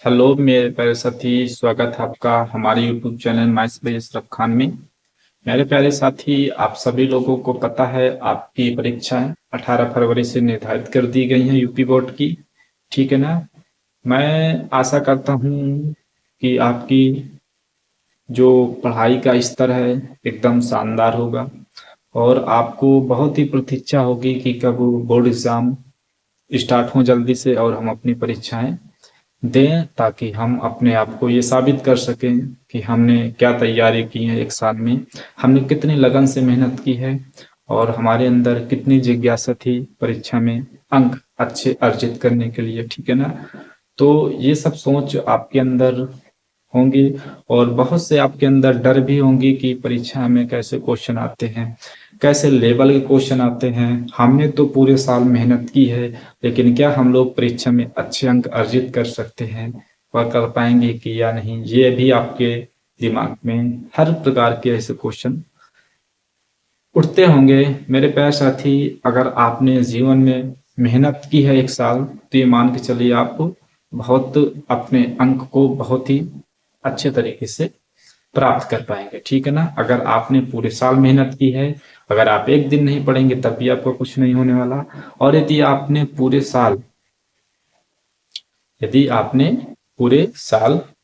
Hello मेरे प्यारे साथी, स्वागत है आपका हमारे यूट्यूब चैनल माइस भाई अशरफ खान में। मेरे प्यारे साथी, आप सभी लोगों को पता है आपकी परीक्षाएं 18 फरवरी से निर्धारित कर दी गई हैं यूपी बोर्ड की। ठीक है ना। मैं आशा करता हूं कि आपकी जो पढ़ाई का स्तर है एकदम शानदार होगा और आपको बहुत ही प्रतीक्षा होगी कि कब बोर्ड एग्जाम स्टार्ट हो जल्दी से और हम अपनी परीक्षाएं दें, ताकि हम अपने आप को ये साबित कर सकें कि हमने क्या तैयारी की है। एक साल में हमने कितनी लगन से मेहनत की है और हमारे अंदर कितनी जिज्ञासा थी परीक्षा में अंक अच्छे अर्जित करने के लिए। ठीक है ना। तो ये सब सोच आपके अंदर होंगी और बहुत से आपके अंदर डर भी होंगी कि परीक्षा में कैसे क्वेश्चन आते हैं, कैसे लेवल के क्वेश्चन आते हैं। हमने तो पूरे साल मेहनत की है, लेकिन क्या हम लोग परीक्षा में अच्छे अंक अर्जित कर सकते हैं, वह कर पाएंगे कि या नहीं। ये भी आपके दिमाग में हर प्रकार के ऐसे क्वेश्चन उठते होंगे। मेरे प्यारे साथी, अगर आपने जीवन में मेहनत की है एक साल, तो ये मान के चलिए आप बहुत अपने अंक को बहुत ही अच्छे तरीके से प्राप्त कर पाएंगे। ठीक है ना। अगर आपने पूरे साल मेहनत की है, अगर आप एक दिन नहीं पढ़ेंगे तब भी आपको कुछ नहीं होने वाला। और यदि आपने पूरे साल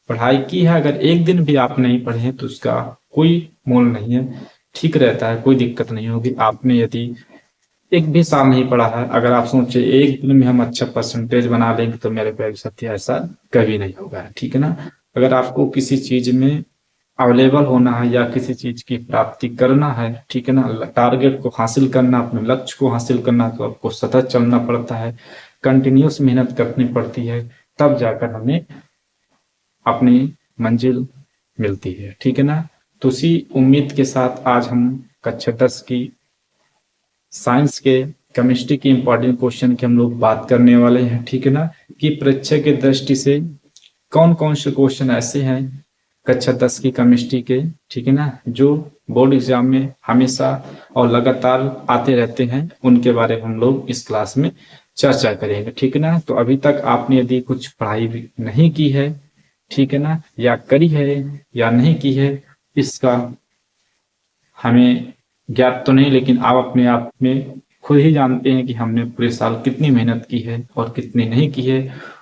पढ़ाई की है, अगर एक दिन भी आप नहीं पढ़े हैं तो उसका कोई मोल नहीं है, ठीक रहता है, कोई दिक्कत नहीं होगी। आपने यदि एक भी साल नहीं पढ़ा है, अगर आप सोचे एक दिन में हम अच्छा परसेंटेज बना लेंगे, तो मेरे प्यारे साथी ऐसा कभी नहीं होगा। ठीक है ना। अगर आपको किसी चीज में अवेलेबल होना है या किसी चीज की प्राप्ति करना है, ठीक है ना, टारगेट को हासिल करना, अपने लक्ष्य को हासिल करना, तो आपको सतत चलना पड़ता है, कंटिन्यूस मेहनत करनी पड़ती है, तब जाकर हमें अपनी मंजिल मिलती है। ठीक है ना। तो उसी उम्मीद के साथ आज हम कक्षा 10 की साइंस के केमिस्ट्री की इंपॉर्टेंट क्वेश्चन की हम लोग बात करने वाले हैं। ठीक है ना। कि परीक्षा की दृष्टि से कौन कौन से क्वेश्चन ऐसे हैं कक्षा 10 की केमिस्ट्री के, ठीक है ना, जो बोर्ड एग्जाम में हमेशा और लगातार आते रहते हैं, उनके बारे में हम लोग इस क्लास में चर्चा करेंगे। ठीक है ना। तो अभी तक आपने यदि कुछ पढ़ाई भी नहीं की है, ठीक है ना, या करी है या नहीं की है, इसका हमें ज्ञात तो नहीं, लेकिन आप अपने आप में खुद ही जानते हैं कि हमने पूरे साल कितनी मेहनत की है और कितनी नहीं की है।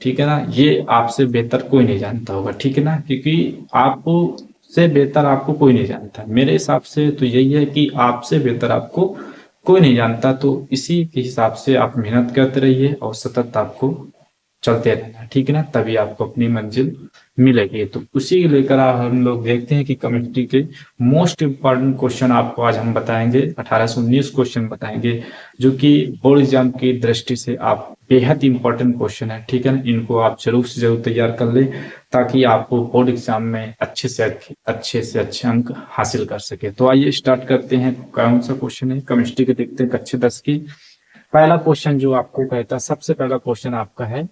ठीक है ना। ये आपसे बेहतर कोई नहीं जानता होगा। ठीक है ना। क्योंकि आपको से बेहतर आपको कोई नहीं जानता। मेरे हिसाब से तो यही है कि आपसे बेहतर आपको कोई नहीं जानता। तो इसी के हिसाब से आप मेहनत करते रहिए और सतत आपको चलते रहना। ठीक है ना। तभी आपको अपनी मंजिल मिलेगी। तो उसी को लेकर हम लोग देखते हैं कि केमिस्ट्री के मोस्ट इम्पॉर्टेंट क्वेश्चन आपको आज हम बताएंगे, 1819 क्वेश्चन बताएंगे, जो कि बोर्ड एग्जाम की दृष्टि से आप बेहद इंपॉर्टेंट क्वेश्चन है। ठीक है ना। इनको आप जरूर से जरूर तैयार कर ले, ताकि आप बोर्ड एग्जाम में अच्छे अंक हासिल कर सके। तो आइए स्टार्ट करते हैं। कौन सा क्वेश्चन है केमिस्ट्री के, देखते हैं कक्षा 10 की। पहला क्वेश्चन जो आपको कहता है, सबसे पहला क्वेश्चन आपका है,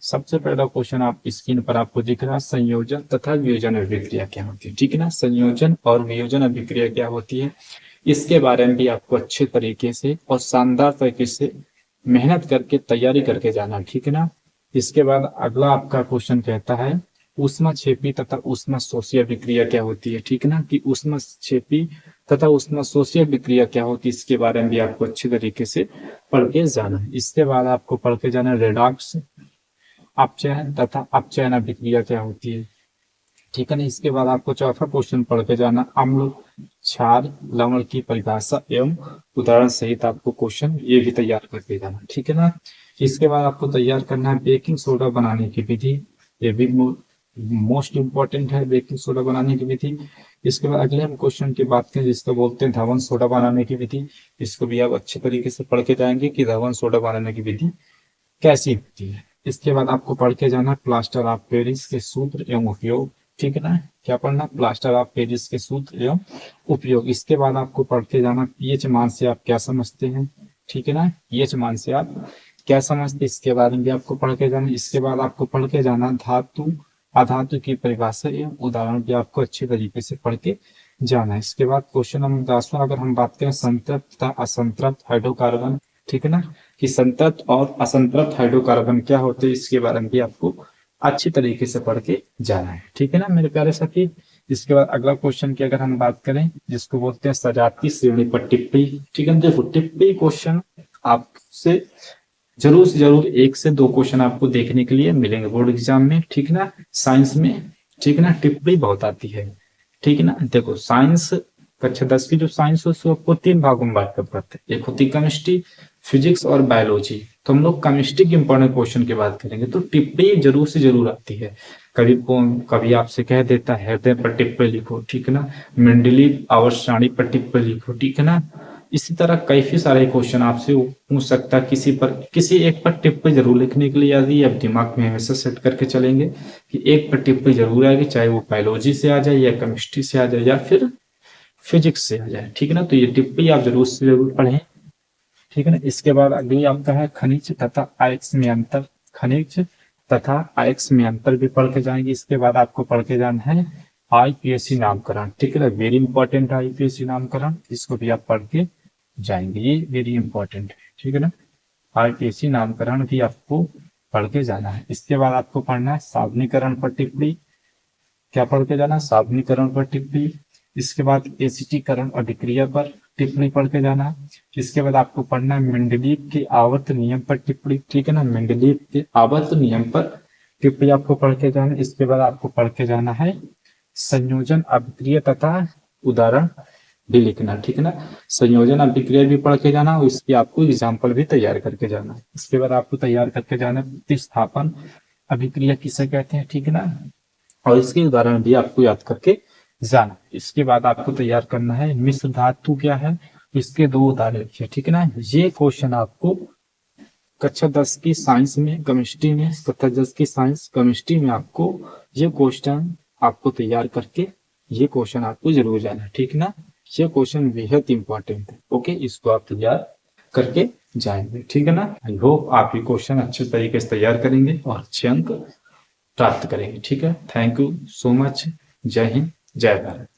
सबसे पहला क्वेश्चन आप स्क्रीन पर आपको दिख रहा है, संयोजन तथा वियोजन अभिक्रिया क्या होती है। ठीक है ना। संयोजन और वियोजन अभिक्रिया क्या होती है, इसके बारे में भी आपको अच्छे तरीके से और शानदार तरीके से मेहनत करके तैयारी करके जाना। ठीक है ना। इसके बाद अगला आपका क्वेश्चन कहता है, ऊष्माक्षेपी तथा ऊष्माशोषी अभिक्रिया क्या होती है। ठीक है ना। कि ऊष्माक्षेपी तथा ऊष्माशोषी अभिक्रिया क्या होती है, इसके बारे में भी आपको अच्छे तरीके से पढ़ के जाना है। इसके बाद आपको पढ़ के जाना है रेडॉक्स अपचयन तथा अपचयन अभिक्रिया क्या होती है। ठीक है ना। इसके बाद आपको चौथा क्वेश्चन पढ़ के जाना, अम्ल क्षार लवण की परिभाषा एवं उदाहरण सहित आपको क्वेश्चन ये भी तैयार करके जाना। ठीक है ना। इसके बाद आपको तैयार करना है बेकिंग सोडा बनाने की विधि, ये भी मोस्ट इंपॉर्टेंट है, बेकिंग सोडा बनाने की विधि। इसके बाद अगले हम क्वेश्चन की बात करें जिसको बोलते हैं धवन सोडा बनाने की विधि। इसको भी आप अच्छे तरीके से पढ़ के जाएंगे कि धवन सोडा बनाने की विधि कैसी होती है। इसके बाद आपको पढ़ के जाना प्लास्टर ऑफ पेरिस के सूत्र एवं उपयोग। ठीक है ना। क्या पढ़ना, प्लास्टर ऑफ पेरिस के सूत्र एवं उपयोग। इसके बाद आपको पढ़ के जाना पीएच मान से आप क्या समझते हैं। ठीक है ना। पीएच मान से आप क्या समझते हैं, इसके बारे में भी आपको पढ़ के जाना। इसके बाद आपको पढ़ के जाना धातु अधातु की परिभाषा एवं उदाहरण भी आपको अच्छे तरीके से पढ़ के जाना है। इसके बाद क्वेश्चन नंबर 10वां, अगर हम बात करें संतृप्त तथा असंतृप्त हाइड्रोकार्बन, ठीक है ना, कि संतृप्त और असंतृप्त हाइड्रोकार्बन क्या होते हैं, इसके बारे में भी आपको अच्छी तरीके से पढ़ के जाना है, ठीक है ना मेरे प्यारे साथी। इसके बाद अगला क्वेश्चन की अगर हम बात करें, जिसको बोलते हैं सजातीय श्रेणी पर टिप्पणी, ठीक है। देखो टिप्पणी क्वेश्चन आपसे जरूर से जरूर 1 से 2 क्वेश्चन आपको देखने के लिए मिलेंगे बोर्ड एग्जाम में, ठीक ना, साइंस में, ठीक ना। टिप्पणी बहुत आती है, ठीक है ना। देखो साइंस कक्षा 10 की जो साइंस है उसको आपको 3 भागों में बांट कर पढ़ते हैं। एक होती केमिस्ट्री, फिजिक्स और बायोलॉजी। तो हम लोग केमिस्ट्री के इंपॉर्टेंट क्वेश्चन की बात करेंगे, तो टिप्पणी जरूर से जरूर आती है। कभी आपसे कह देता है हृदय पर टिप्पणी लिखो, ठीक है ना, मेंडलीव आवर्त सारणी पर टिप्पणी लिखो, ठीक है ना। इसी तरह काफी सारे क्वेश्चन आपसे पूछ सकता है, किसी एक पर टिप्पणी जरूर लिखने के लिए यदि आप दिमाग में हमेशा सेट करके चलेंगे कि एक पर टिप्पणी जरूर आएगी, चाहे वो बायोलॉजी से आ जाए या केमिस्ट्री से आ जाए या फिर फिजिक्स से आ जाए, ठीक है ना। तो ये टिप्पणी आप जरूर से जरूर पढ़ें, ठीक है ना। इसके बाद अगली आपका है खनिज तथा आयस्क में अंतर। खनिज तथा आयस्क में अंतर भी पढ़ के जाएंगे। इसके बाद आपको पढ़ के जाना है आईपीएससी नामकरण, ठीक है ना, वेरी इंपॉर्टेंट है आईपीएससी नामकरण, इसको भी आप पढ़ के जाएंगे, ये वेरी इंपॉर्टेंट है, ठीक है ना। आईपीएससी नामकरण भी आपको पढ़ के जाना है। इसके बाद आपको पढ़ना है साधनीकरण पर टिप्पणी। क्या पढ़ के जाना? साधनीकरण पर टिप्पणी। इसके बाद एसिटीकरण अभिक्रिया पर टिप्पणी पढ़ के जाना। इसके बाद आपको पढ़ना है मेंडलीव के आवर्त नियम पर टिप्पणी, ठीक है ना, मेंडलीव के आवर्त नियम पर टिप्पणी आपको पढ़ के जाना। इसके बाद आपको पढ़ के जाना है संयोजन अभिक्रिया तथा उदाहरण भी लिखना, ठीक है ना। संयोजन अभिक्रिया भी पढ़ के जाना और इसकी आपको एग्जाम्पल भी तैयार करके जाना। इसके बाद आपको तैयार करके जाना प्रतिस्थापन अभिक्रिया किसे कहते हैं, ठीक है ना, और इसके उदाहरण भी आपको याद करके जाना। इसके बाद आपको तैयार करना है मिश्र धातु क्या है, इसके 2 उदाहरण लिखिए, ठीक है ना। ये क्वेश्चन आपको कक्षा 10 की साइंस में, केमिस्ट्री में, कक्षा 10 की साइंस केमिस्ट्री में आपको ये क्वेश्चन आपको तैयार करके ये क्वेश्चन आपको जरूर जाना, ठीक है ना। ये क्वेश्चन बेहद इंपॉर्टेंट है, ओके, इसको आप तैयार करके जाएंगे, ठीक है ना। आई होप आप ये क्वेश्चन अच्छे तरीके से तैयार करेंगे और अच्छे अंक प्राप्त करेंगे, ठीक है। Thank you so much. जय हिंद, जय भारत।